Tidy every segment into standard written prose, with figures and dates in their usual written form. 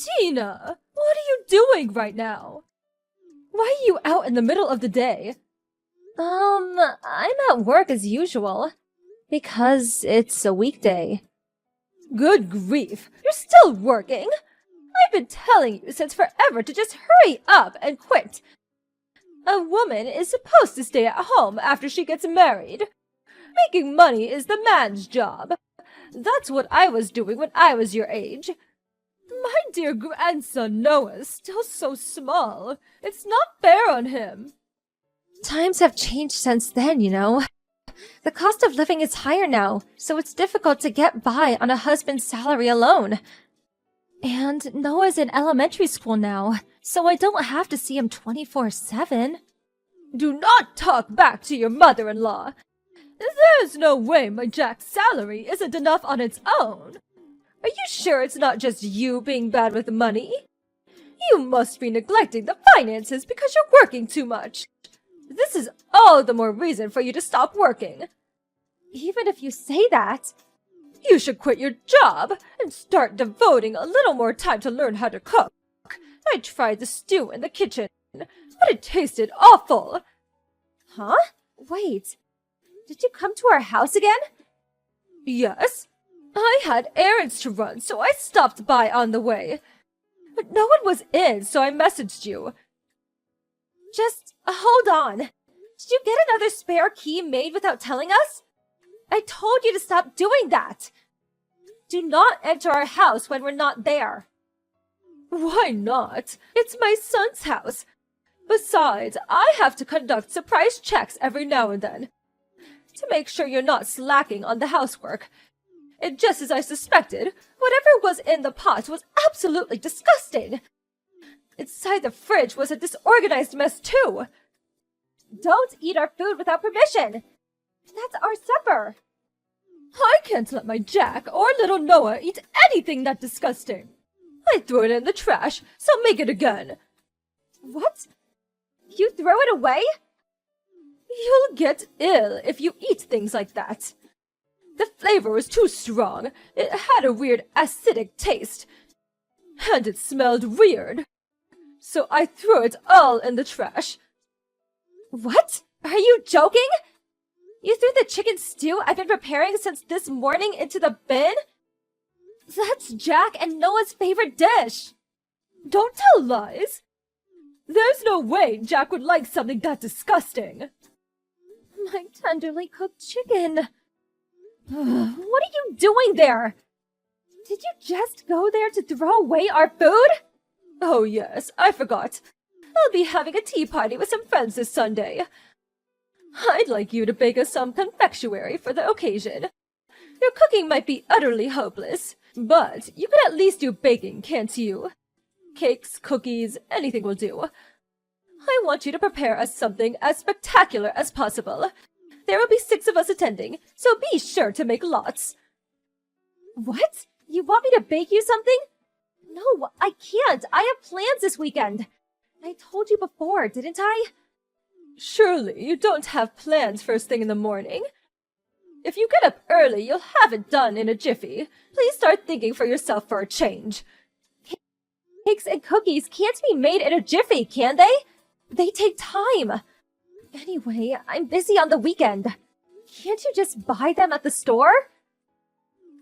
Tina, what are you doing right now? Why are you out in the middle of the day? I'm at work as usual. Because it's a weekday. Good grief, you're still working? I've been telling you since forever to just hurry up and quit. A woman is supposed to stay at home after she gets married. Making money is the man's job. That's what I was doing when I was your age. My dear grandson Noah's still so small. It's not fair on him. Times have changed since then, you know. The cost of living is higher now, so it's difficult to get by on a husband's salary alone. And Noah's in elementary school now, so I don't have to see him 24/7. Do not talk back to your mother-in-law. There's no way my Jack's salary isn't enough on its own. Are you sure it's not just you being bad with money? You must be neglecting the finances because you're working too much. This is all the more reason for you to stop working. Even if you say that, you should quit your job and start devoting a little more time to learn how to cook. I tried the stew in the kitchen, but it tasted awful. Huh? Wait, did you come to our house again? Yes. I had errands to run, so I stopped by on the way. But no one was in, so I messaged you. Just hold on. Did you get another spare key made without telling us? I told you to stop doing that. Do not enter our house when we're not there. Why not? It's my son's house. Besides, I have to conduct surprise checks every now and then to make sure you're not slacking on the housework. And just as I suspected, whatever was in the pot was absolutely disgusting. Inside the fridge was a disorganized mess too. Don't eat our food without permission. That's our supper. I can't let my Jack or little Noah eat anything that disgusting. I threw it in the trash, so make it again. What? You throw it away? You'll get ill if you eat things like that. The flavor was too strong. It had a weird acidic taste. And it smelled weird. So I threw it all in the trash. What? Are you joking? You threw the chicken stew I've been preparing since this morning into the bin? That's Jack and Noah's favorite dish. Don't tell lies. There's no way Jack would like something that disgusting. My tenderly cooked chicken. What are you doing there? Did you just go there to throw away our food? Oh yes, I forgot. I'll be having a tea party with some friends this Sunday. I'd like you to bake us some confectionery for the occasion. Your cooking might be utterly hopeless, but you could at least do baking, can't you? Cakes, cookies, anything will do. I want you to prepare us something as spectacular as possible. There will be 6 of us attending, so be sure to make lots. What? You want me to bake you something? No, I can't. I have plans this weekend. I told you before, didn't I? Surely you don't have plans first thing in the morning. If you get up early, you'll have it done in a jiffy. Please start thinking for yourself for a change. Cakes and cookies can't be made in a jiffy, can they? They take time. Anyway, I'm busy on the weekend. Can't you just buy them at the store?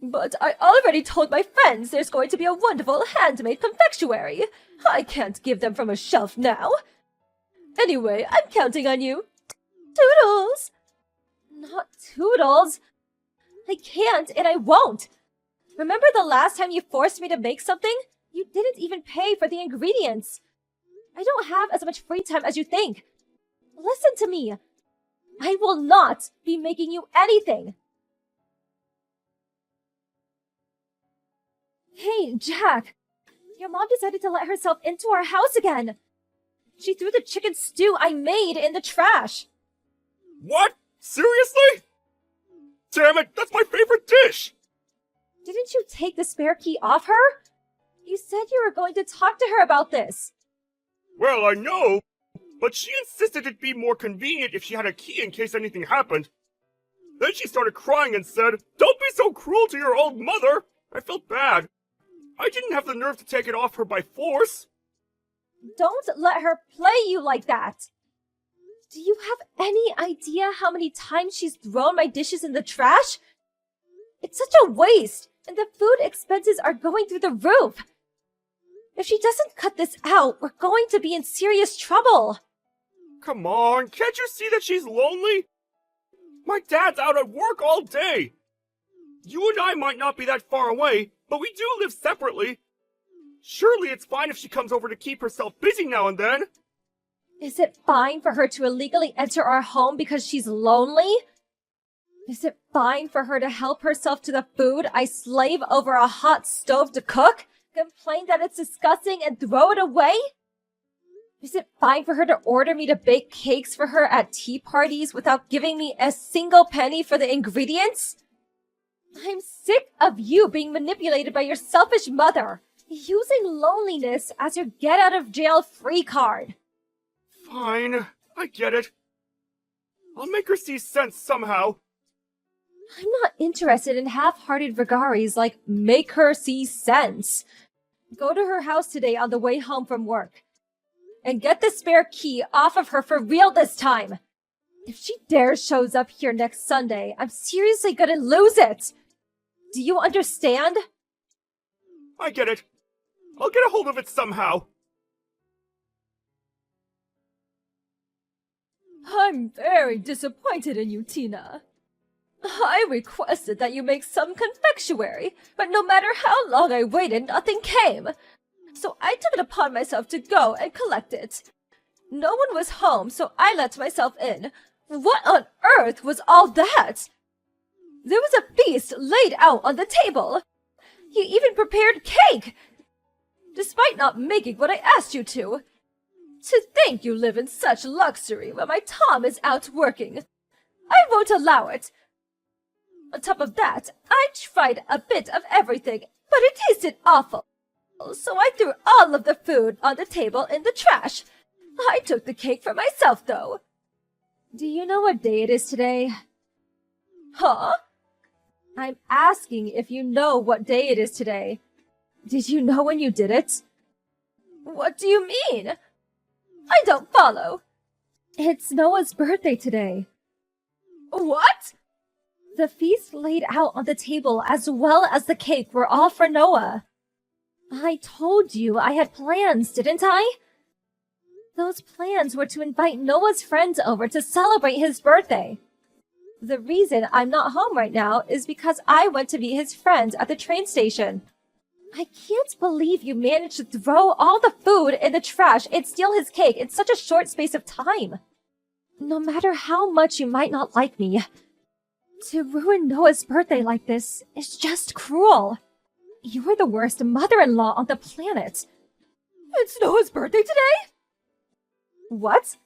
But I already told my friends there's going to be a wonderful handmade confectionery. I can't give them from a shelf now. Anyway, I'm counting on you. Toodles! Not Toodles. I can't and I won't. Remember the last time you forced me to make something? You didn't even pay for the ingredients. I don't have as much free time as you think. Listen to me. I will not be making you anything. Hey, Jack. Your mom decided to let herself into our house again. She threw the chicken stew I made in the trash. What? Seriously? Damn it, that's my favorite dish! Didn't you take the spare key off her? You said you were going to talk to her about this. Well, I know, but she insisted it'd be more convenient if she had a key in case anything happened. Then she started crying and said, "Don't be so cruel to your old mother!" I felt bad. I didn't have the nerve to take it off her by force. Don't let her play you like that. Do you have any idea how many times she's thrown my dishes in the trash? It's such a waste, and the food expenses are going through the roof. If she doesn't cut this out, we're going to be in serious trouble. Come on, can't you see that she's lonely? My dad's out at work all day. You and I might not be that far away, but we do live separately. Surely it's fine if she comes over to keep herself busy now and then. Is it fine for her to illegally enter our home because she's lonely? Is it fine for her to help herself to the food I slave over a hot stove to cook, complain that it's disgusting, and throw it away? Is it fine for her to order me to bake cakes for her at tea parties without giving me a single penny for the ingredients? I'm sick of you being manipulated by your selfish mother, using loneliness as your get-out-of-jail-free card. Fine, I get it. I'll make her see sense somehow. I'm not interested in half-hearted vagaries like make her see sense. Go to her house today on the way home from work. And get the spare key off of her for real this time. If she dares shows up here next Sunday, I'm seriously gonna lose it. Do you understand? I get it. I'll get a hold of it somehow. I'm very disappointed in you, Tina. I requested that you make some confectionery, but no matter how long I waited, nothing came. So I took it upon myself to go and collect it. No one was home, so I let myself in. What on earth was all that? There was a feast laid out on the table. You even prepared cake, despite not making what I asked you to. To think you live in such luxury when my Tom is out working. I won't allow it. On top of that, I tried a bit of everything, but it tasted awful. So I threw all of the food on the table in the trash. I took the cake for myself, though. Do you know what day it is today? Huh? I'm asking if you know what day it is today. Did you know when you did it? What do you mean? I don't follow. It's Noah's birthday today. What? The feast laid out on the table as well as the cake were all for Noah. I told you I had plans, didn't I? Those plans were to invite Noah's friends over to celebrate his birthday. The reason I'm not home right now is because I went to meet his friends at the train station. I can't believe you managed to throw all the food in the trash and steal his cake in such a short space of time. No matter how much you might not like me, to ruin Noah's birthday like this is just cruel. You're the worst mother-in-law on the planet. It's Noah's birthday today? What?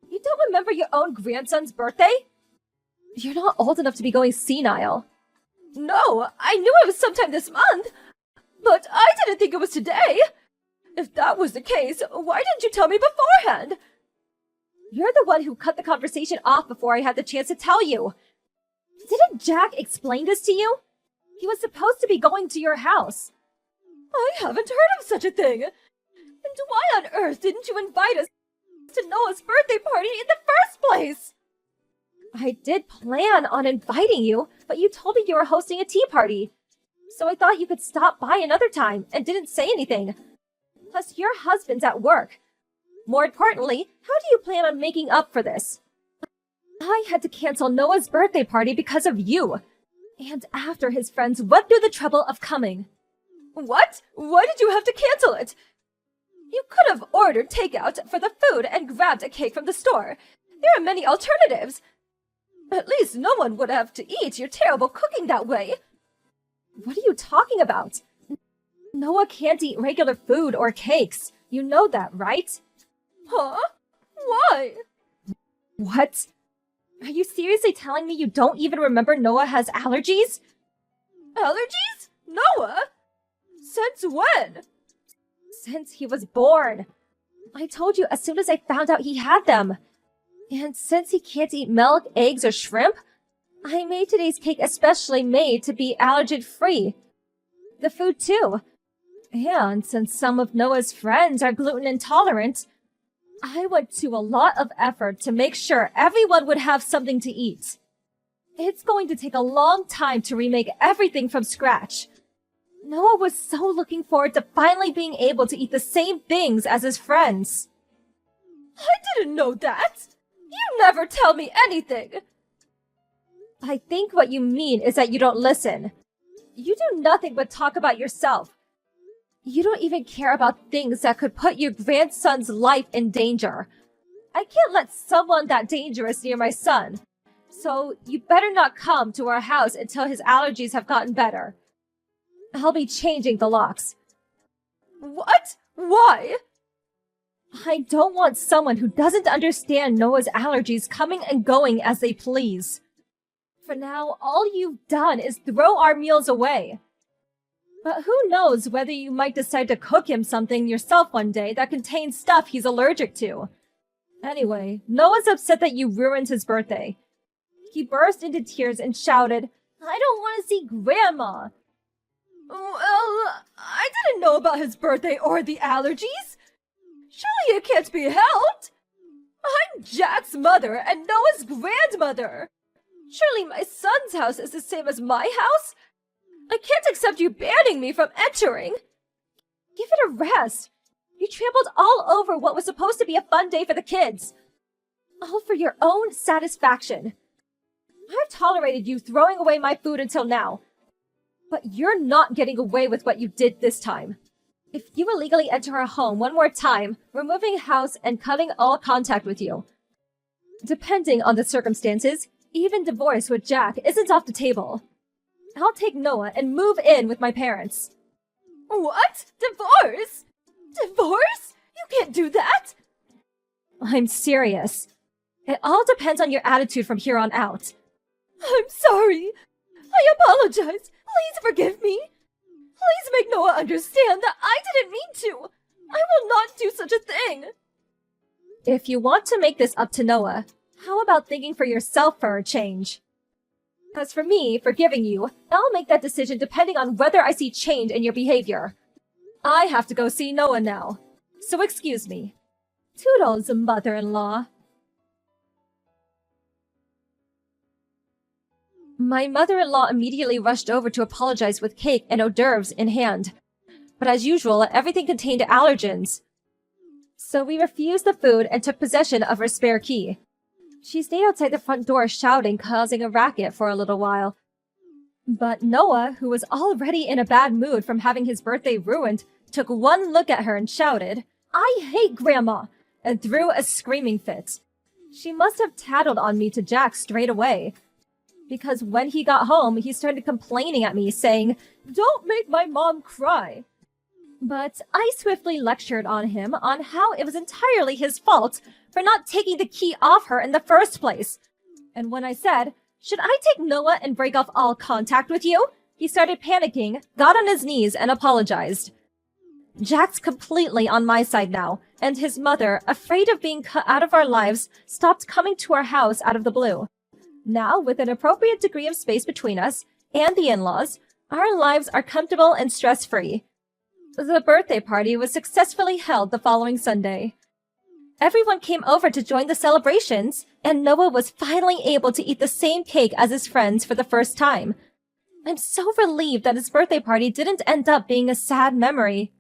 You don't remember your own grandson's birthday? You're not old enough to be going senile. No, I knew it was sometime this month, but I didn't think it was today. If that was the case, why didn't you tell me beforehand? You're the one who cut the conversation off before I had the chance to tell you. Didn't Jack explain this to you? He was supposed to be going to your house. I haven't heard of such a thing. And why on earth didn't you invite us to Noah's birthday party in the first place? I did plan on inviting you, but you told me you were hosting a tea party. So I thought you could stop by another time and didn't say anything. Plus, your husband's at work. More importantly, how do you plan on making up for this? I had to cancel Noah's birthday party because of you. And after his friends went through the trouble of coming. What? Why did you have to cancel it? You could have ordered takeout for the food and grabbed a cake from the store. There are many alternatives. At least no one would have to eat your terrible cooking that way. What are you talking about? Noah can't eat regular food or cakes. You know that, right? Huh? Why? What? Are you seriously telling me you don't even remember Noah has allergies? Allergies? Noah? Since when? Since he was born. I told you as soon as I found out he had them. And since he can't eat milk, eggs, or shrimp, I made today's cake especially made to be allergen-free. The food, too. And since some of Noah's friends are gluten intolerant, I went to a lot of effort to make sure everyone would have something to eat. It's going to take a long time to remake everything from scratch. Noah was so looking forward to finally being able to eat the same things as his friends. I didn't know that! You never tell me anything! I think what you mean is that you don't listen. You do nothing but talk about yourself. You don't even care about things that could put your grandson's life in danger. I can't let someone that dangerous near my son. So you better not come to our house until his allergies have gotten better. I'll be changing the locks. What? Why? I don't want someone who doesn't understand Noah's allergies coming and going as they please. For now, all you've done is throw our meals away. But who knows whether you might decide to cook him something yourself one day that contains stuff he's allergic to. Anyway, Noah's upset that you ruined his birthday. He burst into tears and shouted, "I don't want to see Grandma!" Well, I didn't know about his birthday or the allergies. Surely it can't be helped. I'm Jack's mother and Noah's grandmother. Surely my son's house is the same as my house? I can't accept you banning me from entering. Give it a rest. You trampled all over what was supposed to be a fun day for the kids. All for your own satisfaction. I've tolerated you throwing away my food until now. But you're not getting away with what you did this time. If you illegally enter our home one more time, we're moving house and cutting all contact with you. Depending on the circumstances, even divorce with Jack isn't off the table. I'll take Noah and move in with my parents. What? Divorce? Divorce? You can't do that! I'm serious. It all depends on your attitude from here on out. I'm sorry. I apologize. Please forgive me. Please make Noah understand that I didn't mean to. I will not do such a thing. If you want to make this up to Noah, how about thinking for yourself for a change? As for me, forgiving you, I'll make that decision depending on whether I see change in your behavior. I have to go see Noah now, so excuse me. Toodles, mother-in-law. My mother-in-law immediately rushed over to apologize with cake and hors d'oeuvres in hand. But as usual, everything contained allergens. So we refused the food and took possession of her spare key. She stayed outside the front door shouting, causing a racket for a little while. But Noah, who was already in a bad mood from having his birthday ruined, took one look at her and shouted, "I hate Grandma!" and threw a screaming fit. She must have tattled on me to Jack straight away. Because when he got home, he started complaining at me, saying, "Don't make my mom cry." But I swiftly lectured on him on how it was entirely his fault for not taking the key off her in the first place. And when I said, "Should I take Noah and break off all contact with you?" he started panicking, got on his knees, and apologized. Jack's completely on my side now, and his mother, afraid of being cut out of our lives, stopped coming to our house out of the blue. Now, with an appropriate degree of space between us and the in-laws, our lives are comfortable and stress-free. The birthday party was successfully held the following Sunday. Everyone came over to join the celebrations, and Noah was finally able to eat the same cake as his friends for the first time. I'm so relieved that his birthday party didn't end up being a sad memory.